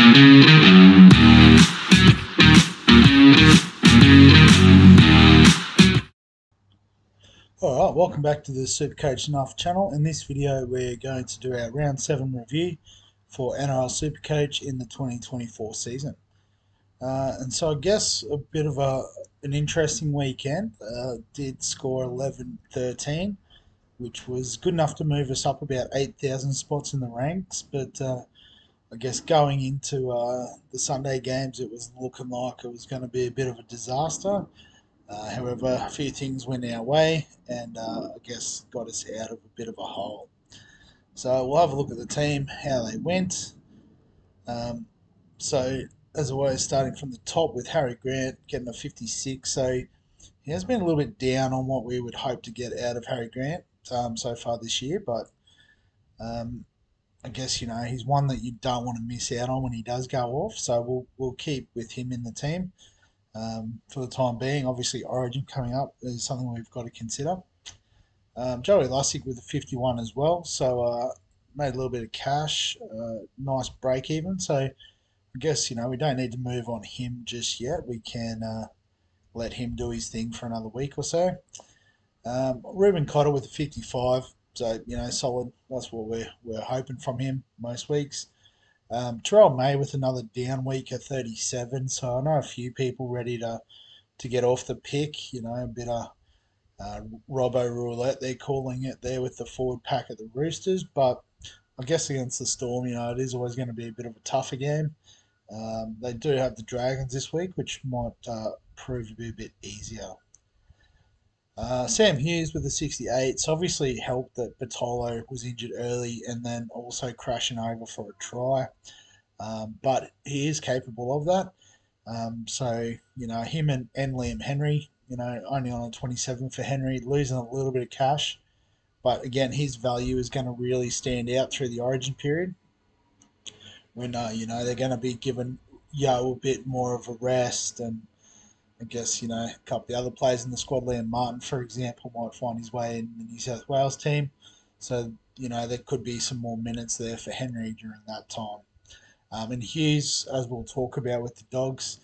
Alright, welcome back to the SuperCoach Nicho channel. In this video we're going to do our round 7 review for NRL SuperCoach in the 2024 season. And so I guess a bit of an interesting weekend. Did score 11-13, which was good enough to move us up about 8,000 spots in the ranks, but I guess going into the Sunday games it was looking like it was going to be a bit of a disaster. However, a few things went our way and I guess got us out of a bit of a hole. So we'll have a look at the team, how they went. So as always, starting from the top with Harry Grant getting a 56. So he has been a little bit down on what we would hope to get out of Harry Grant so far this year, but I guess he's one that you don't want to miss out on when he does go off. So we'll keep with him in the team. For the time being. Obviously, Origin coming up is something we've got to consider. Joey Lussick with a 51 as well, so made a little bit of cash, nice break even. So I guess we don't need to move on him just yet. We can let him do his thing for another week or so. Ruben Cotter with a 55, so solid. That's what we're hoping from him most weeks. Terrell May with another down week at 37, so I know a few people ready to get off the pick, a bit of Robbo roulette they're calling it there with the forward pack at the Roosters, but I guess against the Storm, it is always going to be a bit of a tougher game. They do have the Dragons this week, which might prove to be a bit easier. Sam Hughes with the 68. So obviously it helped that Bartolo was injured early and then also crashing over for a try. But he is capable of that. So him and Liam Henry, only on a 27 for Henry, losing a little bit of cash. But again, his value is going to really stand out through the Origin period when, they're going to be giving Yo a bit more of a rest, and I guess, a couple of the other players in the squad, Liam Martin, for example, might find his way in the New South Wales team. So, there could be some more minutes there for Henry during that time. And Hughes, as we'll talk about with the Dogs,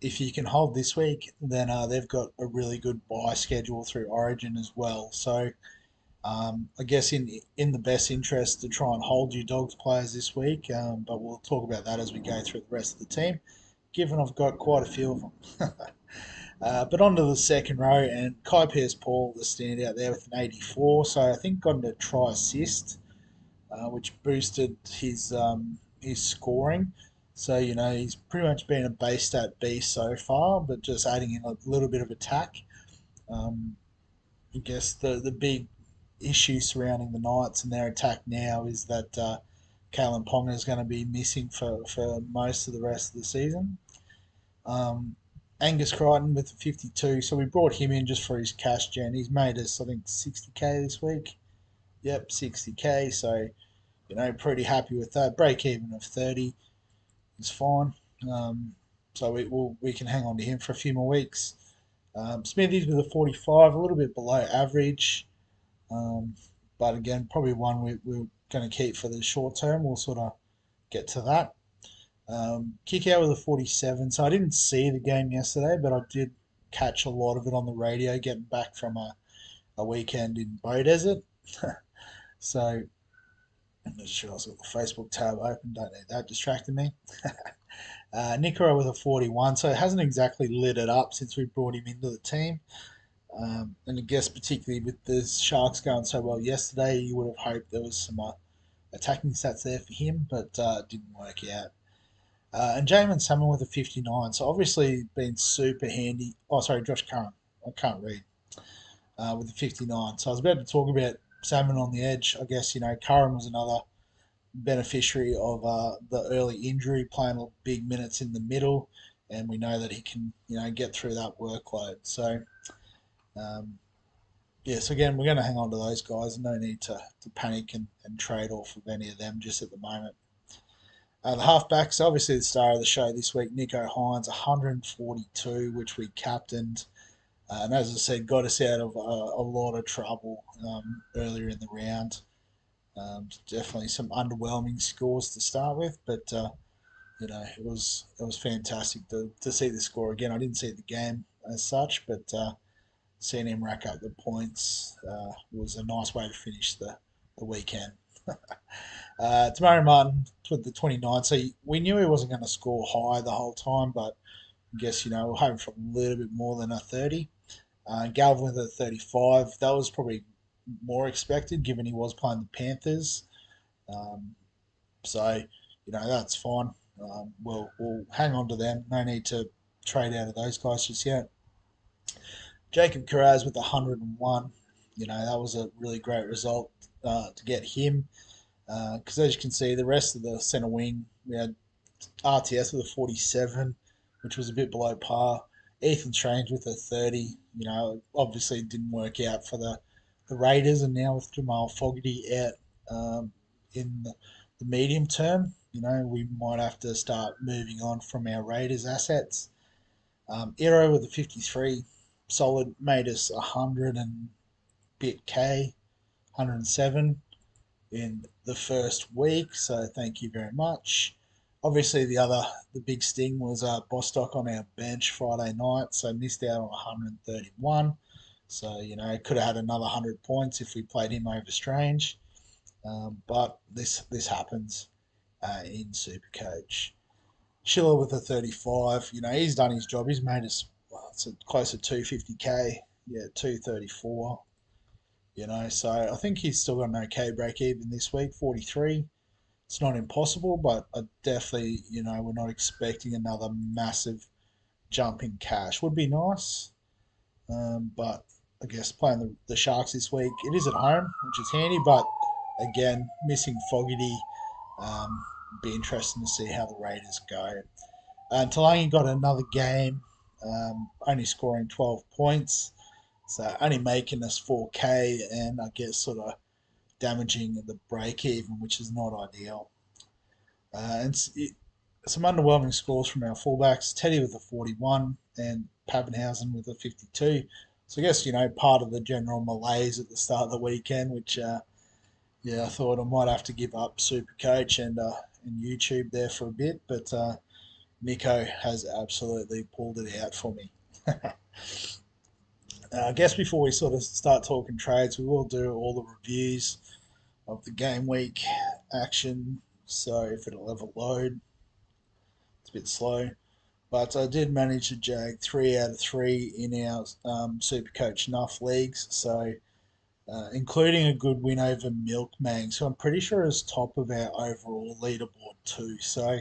if you can hold this week, then they've got a really good bye schedule through Origin as well. So, I guess in the best interest to try and hold your Dogs players this week, but we'll talk about that as we go through the rest of the team, given I've got quite a few of them. But on to the second row, and Kai Pearce-Paul, the standout there with an 84. So I think got a try assist, which boosted his scoring. So he's pretty much been a base stat beast so far, but just adding in a little bit of attack. I guess the big issue surrounding the Knights and their attack now is that Kalen Ponga is going to be missing for most of the rest of the season. Angus Crichton with the 52, so we brought him in just for his cash gen. He's made us, I think, 60k this week. Yep, 60k, so, pretty happy with that. Break even of 30 is fine. So we can hang on to him for a few more weeks. Smithies with a 45, a little bit below average, but again, probably one we're going to keep for the short term. We'll sort of get to that. Kick out with a 47. So I didn't see the game yesterday, but I did catch a lot of it on the radio getting back from a weekend in Bow Desert. So I'm not sure, I've got the Facebook tab open, don't need that distracting me. Nicho with a 41, so it hasn't exactly lit it up since we brought him into the team. And I guess particularly with the Sharks going so well yesterday, you would have hoped there was some attacking stats there for him, but it didn't work out. And Jamin Salmon with a 59, so obviously been super handy. Oh, sorry, Josh Curran. I can't read. With a 59. So I was about to talk about Salmon on the edge. I guess, Curran was another beneficiary of the early injury, playing big minutes in the middle, and we know that he can, get through that workload. So, yes, again, we're going to hang on to those guys. No need to panic and trade off of any of them just at the moment. The halfbacks, obviously the star of the show this week, Nicho Hynes, 142, which we captained. And as I said, got us out of a lot of trouble earlier in the round. Definitely some underwhelming scores to start with, but it was fantastic to see the score again. I didn't see the game as such, but seeing him rack up the points was a nice way to finish the weekend. Tomorrow Martin with the 29. So we knew he wasn't going to score high the whole time, but I guess, we're hoping for a little bit more than a 30. Galvin with a 35. That was probably more expected given he was playing the Panthers. Um, so, that's fine. We'll hang on to them. No need to trade out of those guys just yet. Jacob Carraz with 101. That was a really great result to get him. Because as you can see, the rest of the centre wing, we had RTS with a 47, which was a bit below par. Ethan Strange with a 30. Obviously it didn't work out for the Raiders, and now with Jamal Fogarty out in the medium term, we might have to start moving on from our Raiders assets. Iro with a 53, solid, made us 100 and bit K, 107 in the first week, so thank you very much. Obviously, the big sting was Bostock on our bench Friday night, so missed out on 131. So could have had another 100 points if we played him over Strange, but this happens in Supercoach. Schiller with a 35. He's done his job. He's made us it's close to 250k. Yeah, 234. So I think he's still got an okay break even this week, 43. It's not impossible, but I definitely, we're not expecting another massive jump in cash. Would be nice, but I guess playing the Sharks this week, it is at home, which is handy, but again, missing Fogarty, be interesting to see how the Raiders go. Talangi got another game, only scoring 12 points, so only making us 4k, and I guess sort of damaging the break even, which is not ideal. Some underwhelming scores from our fullbacks. Teddy with a 41 and Pappenhausen with a 52. So I guess, part of the general malaise at the start of the weekend, which, I thought I might have to give up Supercoach and YouTube there for a bit, but Nicho has absolutely pulled it out for me. I guess before we sort of start talking trades, we will do all the reviews of the game week action. So if it'll ever load, it's a bit slow. But I did manage to jag 3 out of 3 in our Supercoach Nuff leagues. So including a good win over Milkmang. So I'm pretty sure it's top of our overall leaderboard too. So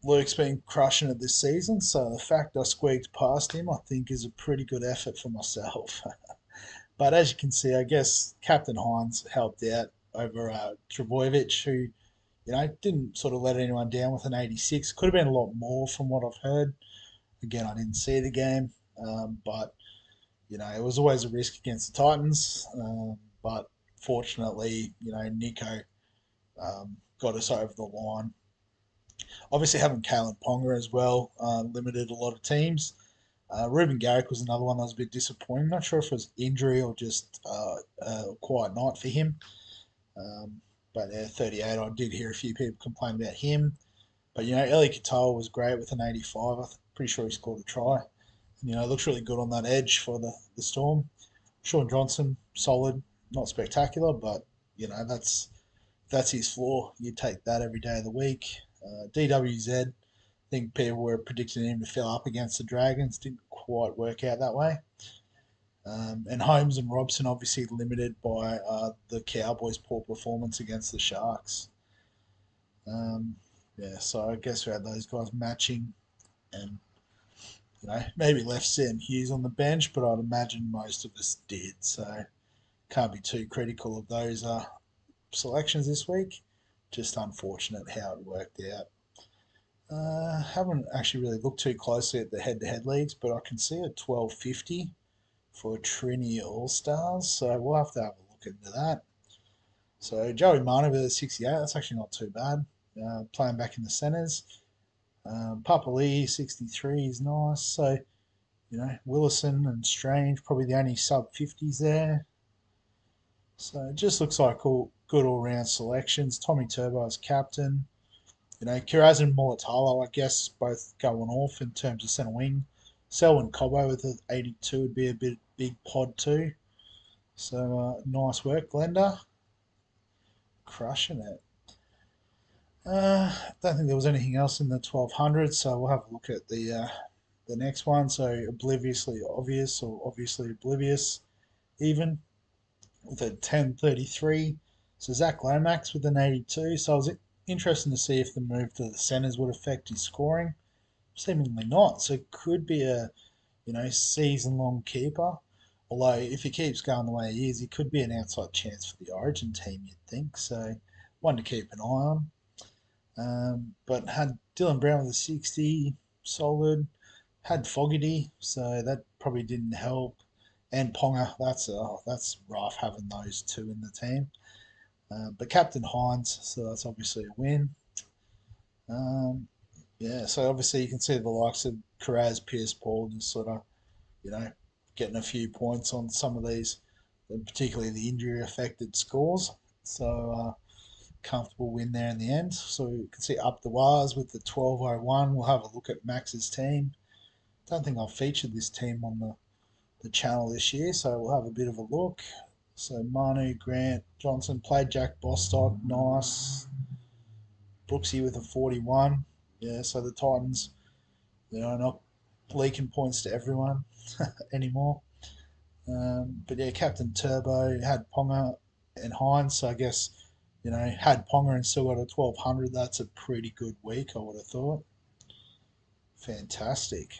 Luke's been crushing it this season. So the fact I squeaked past him, I think, is a pretty good effort for myself. But as you can see, I guess Captain Hines helped out over Trebojevic, who didn't sort of let anyone down with an 86. Could have been a lot more from what I've heard. Again, I didn't see the game, but it was always a risk against the Titans. But fortunately, Nicho got us over the line. Obviously, having Kalen Ponga as well limited a lot of teams. Ruben Garrick was another one that was a bit disappointing. Not sure if it was injury or just a quiet night for him. But 38, I did hear a few people complain about him. But, Eli Katoa was great with an 85. I'm pretty sure he scored a try. Looks really good on that edge for the Storm. Sean Johnson, solid, not spectacular, but, that's his floor. You take that every day of the week. DWZ, I think people were predicting him to fill up against the Dragons. Didn't quite work out that way. And Holmes and Robson obviously limited by the Cowboys' poor performance against the Sharks. So I guess we had those guys matching, and maybe left Sam Hughes on the bench, but I'd imagine most of us did. So can't be too critical of those selections this week. Just unfortunate how it worked out. Haven't actually really looked too closely at the head-to-head leagues, but I can see a 1250 for Trini All Stars, so we'll have to have a look into that. So Joey Manu with a 68, that's actually not too bad. Playing back in the centres. Papa Lee 63 is nice. So Willison and Strange probably the only sub 50s there. So it just looks like good all round selections. Tommy Turbo as captain. Kiraz and Mulatalo, I guess, both going off in terms of centre wing. Selwyn Cobbo with the 82 would be a big pod too. So nice work, Glenda. Crushing it. Don't think there was anything else in the 1200, so we'll have a look at the next one. So obliviously obvious or obviously oblivious, even with a 1033. So Zach Lomax with an 82. So I was interested to see if the move to the centres would affect his scoring. Seemingly not. So it could be a season long keeper. Although if he keeps going the way he is, he could be an outside chance for the Origin team. You'd think so. One to keep an eye on. But had Dylan Brown with a 60, solid. Had Fogarty, so that probably didn't help. And Ponga, that's rough having those two in the team. But Captain Hines, so that's obviously a win. Um, yeah, so obviously you can see the likes of Carraz, Pierce, Paul just sort of, you know, getting a few points on some of these, particularly the injury affected scores. So comfortable win there in the end. So you can see up the wires with the 1201. We'll have a look at Max's team. Don't think I've featured this team on the channel this year, so we'll have a bit of a look. So Manu, Grant, Johnson played Jack Bostock, nice. Brooksy with a 41. Yeah, so the Titans, not leaking points to everyone anymore. But yeah, Captain Turbo had Ponga and Hines, so I guess, had Ponga and still got a 1200. That's a pretty good week, I would have thought. Fantastic.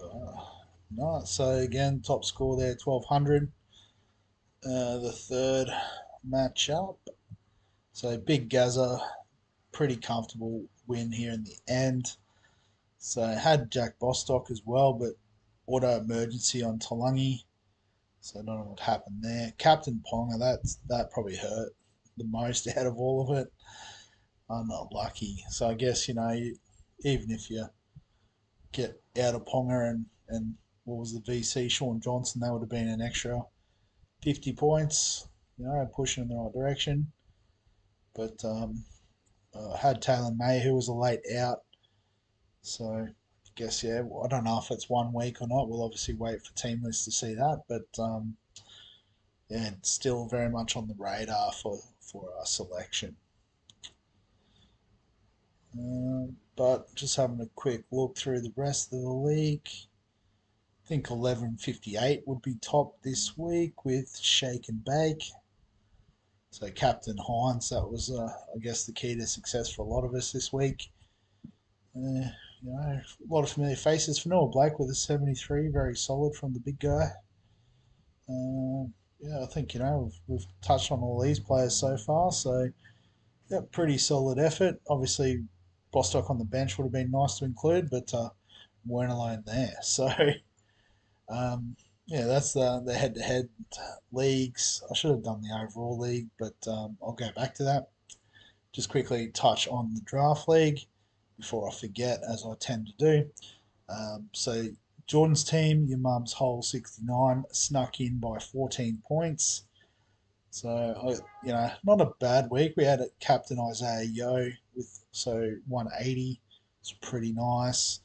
Uh, nice. So again, top score there, 1200. The third matchup. So Big Gaza, pretty comfortable win here in the end. So had Jack Bostock as well, but auto emergency on Talangi. So I don't know what happened there. Captain Ponga, that probably hurt the most out of all of it. I'm not lucky. So I guess, even if you get out of Ponga and what was the VC, Sean Johnson, that would have been an extra 50 points, pushing in the right direction. But had Taylor May, who was a late out. So I guess, yeah, I don't know if it's 1 week or not. We'll obviously wait for team lists to see that. But yeah, it's still very much on the radar for our selection. But just having a quick look through the rest of the league. I think 1158 would be top this week with Shake and Bake. So Captain Hines, that was, I guess, the key to success for a lot of us this week. A lot of familiar faces. For Noah Blake with a 73, very solid from the big guy. Yeah, I think we've touched on all these players so far. So yeah, pretty solid effort. Obviously, Bostock on the bench would have been nice to include, but weren't alone there. So yeah, that's the head-to-head leagues. I should have done the overall league, but I'll go back to that. Just quickly touch on the draft league before I forget, as I tend to do. So Jordan's team, your mum's hole 69, snuck in by 14 points. So, not a bad week. We had a captain Isaiah Yo with 180. It's pretty nice.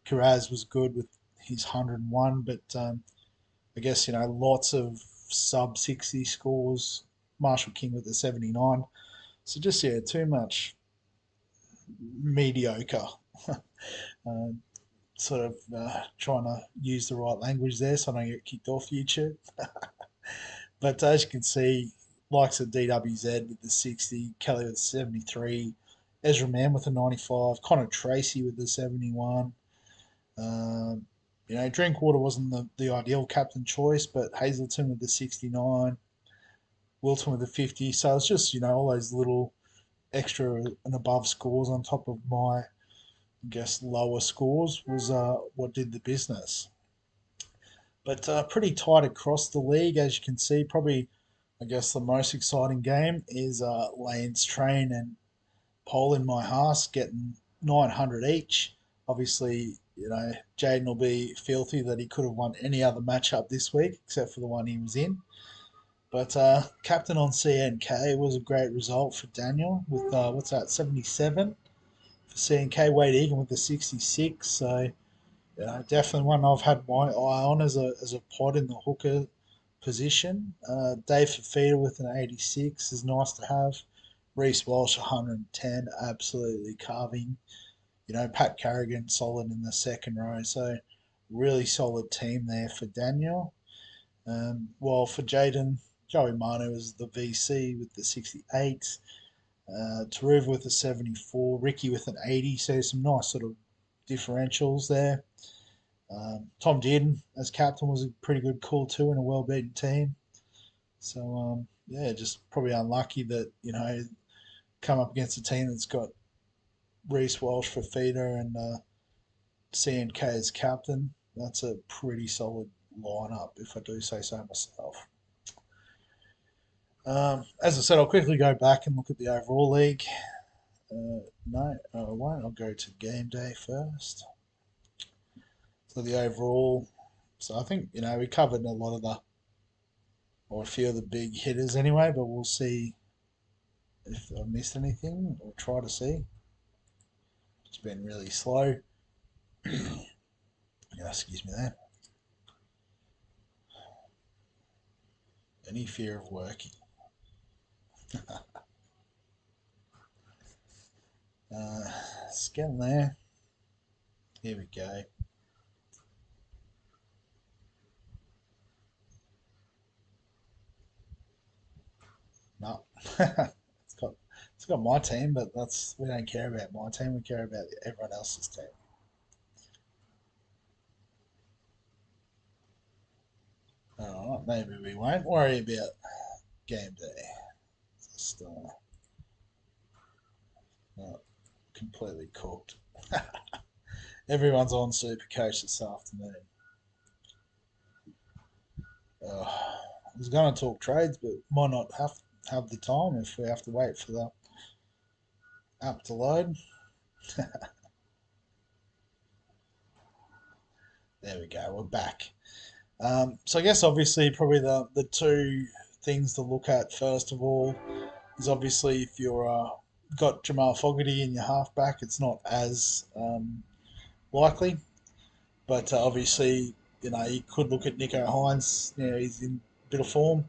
Kiraz was good with his 101, but I guess, lots of sub 60 scores. Marshall King with the 79. So just, yeah, too much mediocre. uh, Sort of trying to use the right language there so I don't get kicked off YouTube. But as you can see, likes of DWZ with the 60, Kelly with the 73, Ezra Mann with the 95, Connor Tracy with the 71. Um, Drinkwater wasn't the ideal captain choice, but Hazleton with the 69, Wilton with the 50. So it's just, all those little extra and above scores on top of my, I guess, lower scores was what did the business. But pretty tight across the league, as you can see. Probably, I guess, the most exciting game is Lance Train and Pole in My Hearts getting 900 each. Obviously, Jaden will be filthy that he could have won any other matchup this week except for the one he was in. But captain on CNK was a great result for Daniel with what's that 77 for CNK. Wade Egan with the 66. So definitely one I've had my eye on as a pod in the hooker position. Dave Fafita with an 86 is nice to have. Reece Walsh 110, absolutely carving. Pat Carrigan solid in the second row. So really solid team there for Daniel. While for Jaden, Joey Manu is the VC with the 68. Taruva with a 74. Ricky with an 80. So some nice sort of differentials there. Tom Dearden as captain was a pretty good call too in a well beaten team. So yeah, just probably unlucky that come up against a team that's got Reece Walsh for feeder and CNK as captain. That's a pretty solid lineup, if I do say so myself. As I said, I'll quickly go back and look at the overall league. No, I won't. I'll go to game day first. So the overall, so I think we covered a lot of the or a few of the big hitters anyway, but we'll see if I missed anything or try to see. It's been really slow. Yeah, excuse me there. Any fear of working? It's getting there. Here we go. No, it's got my team, but we don't care about my team. We care about everyone else's team. All right, maybe we won't worry about game day. Just not completely cooked. Everyone's on SuperCoach this afternoon. I was going to talk trades, but might not have the time if we have to wait for the app to load. There we go. We're back. So I guess obviously probably the two things to look at first of all is obviously if you're got Jamal Fogarty in your halfback, it's not as likely, but obviously you could look at Nicho Hines. He's in a bit of form.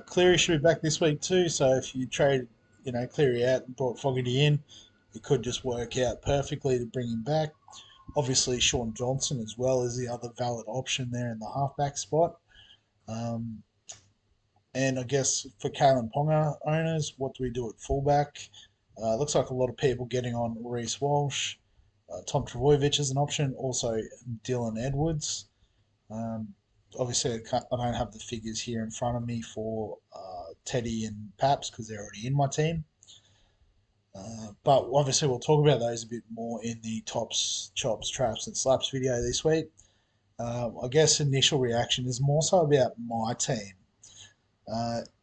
Cleary should be back this week too, so if you trade Cleary out and brought Fogarty in, it could just work out perfectly to bring him back. Obviously, Sean Johnson as well is the other valid option there in the halfback spot. Um, and I guess for Kalen Ponga owners, what do we do at fullback? Looks like a lot of people getting on Reece Walsh. Tom Travojevic is an option. Also, Dylan Edwards. Um, obviously, I don't have the figures here in front of me for Teddy and Paps because they're already in my team. But obviously, we'll talk about those a bit more in the tops, chops, traps, and slaps video this week. I guess initial reaction is more so about my team.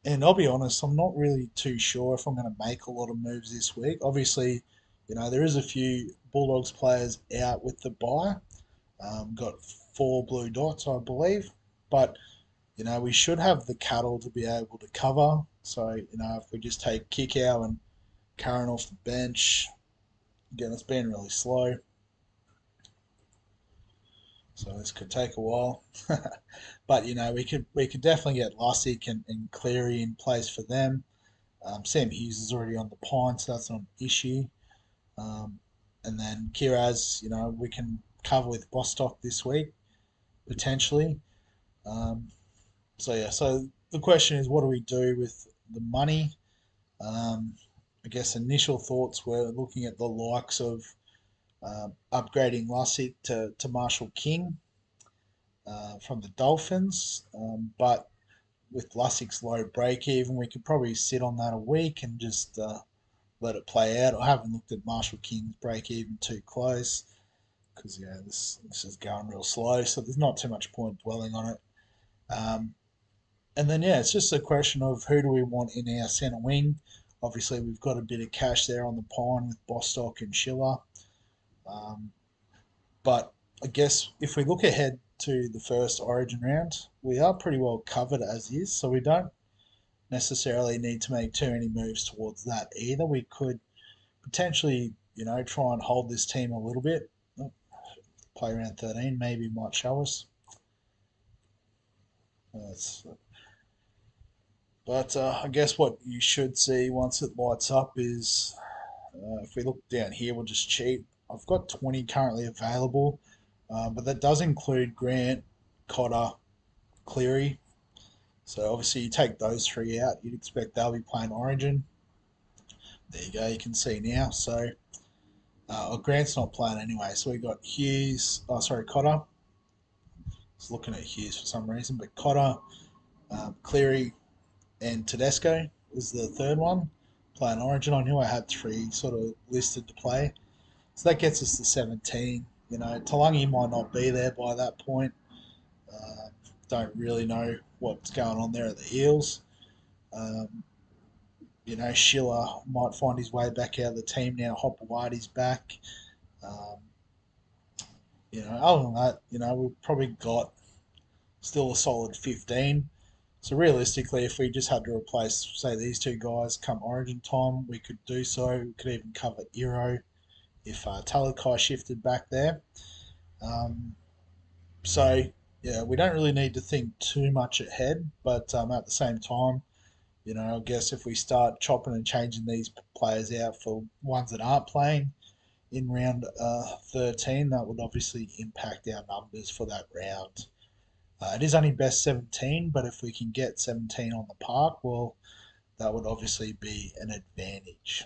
And I'll be honest, I'm not really too sure if I'm going to make a lot of moves this week. Obviously, there is a few Bulldogs players out with the bye. Got 4 blue dots, I believe. But, we should have the cattle to be able to cover. So, if we just take Kickow and Curran off the bench, again, it's been really slow. So this could take a while. But, we could definitely get Lussick and Cleary in place for them. Sam Hughes is already on the pine, so that's not an issue. Um, and then Kiraz, we can cover with Bostock this week, potentially. Um, so the question is, what do we do with the money? I guess initial thoughts were looking at the likes of upgrading Lussick to Marshall King from the Dolphins. But with Lussick's low break even, we could probably sit on that a week and just let it play out. I haven't looked at Marshall King's break even too close because this is going real slow, so there's not too much point dwelling on it. And then it's just a question of who do we want in our centre wing. Obviously, we've got a bit of cash there on the pine with Bostock and Schiller. But I guess if we look ahead to the first Origin round, we are pretty well covered as is, so we don't necessarily need to make too many moves towards that either. We could potentially, try and hold this team a little bit. Oh, play around 13, maybe might show us. That's, but I guess what you should see once it lights up is if we look down here, we'll just cheat. I've got 20 currently available, but that does include Grant, Cotter, Cleary. So obviously you take those three out, you'd expect they'll be playing Origin. There you go, you can see now. So Grant's not playing anyway. So we got Hughes, Cotter. I was looking at Hughes for some reason, but Cotter, Cleary, and Tedesco is the third one playing Origin. I knew I had three sort of listed to play. So that gets us to 17. Talangi might not be there by that point. Don't really know what's going on there at the Eels. Um, Schiller might find his way back out of the team now. Hopewadi's back. Um, other than that, we've probably got still a solid 15. So realistically, if we just had to replace, say, these two guys come Origin time, we could do so. We could even cover Eero if Talakai shifted back there. So, yeah, we don't really need to think too much ahead, but at the same time, I guess if we start chopping and changing these players out for ones that aren't playing in round 13, that would obviously impact our numbers for that round. It is only best 17, but if we can get 17 on the park, well, that would obviously be an advantage.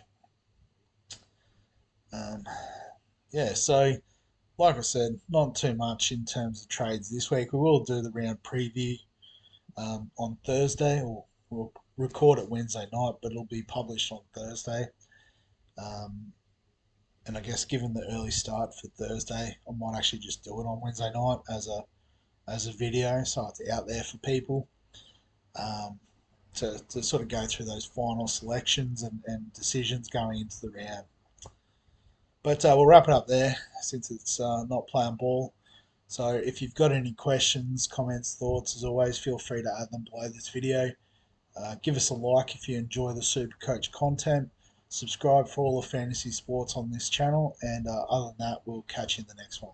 Um, yeah, so like I said, not too much in terms of trades this week. We will do the round preview on Thursday, or we'll record it Wednesday night, but it'll be published on Thursday. Um, and I guess given the early start for Thursday, I might actually just do it on Wednesday night as a video, so it's out there for people um, to sort of go through those final selections and decisions going into the round. But we'll wrap it up there since it's not playing ball. So if you've got any questions, comments, thoughts, as always, feel free to add them below this video. Give us a like if you enjoy the SuperCoach content. Subscribe for all the fantasy sports on this channel. And other than that, we'll catch you in the next one.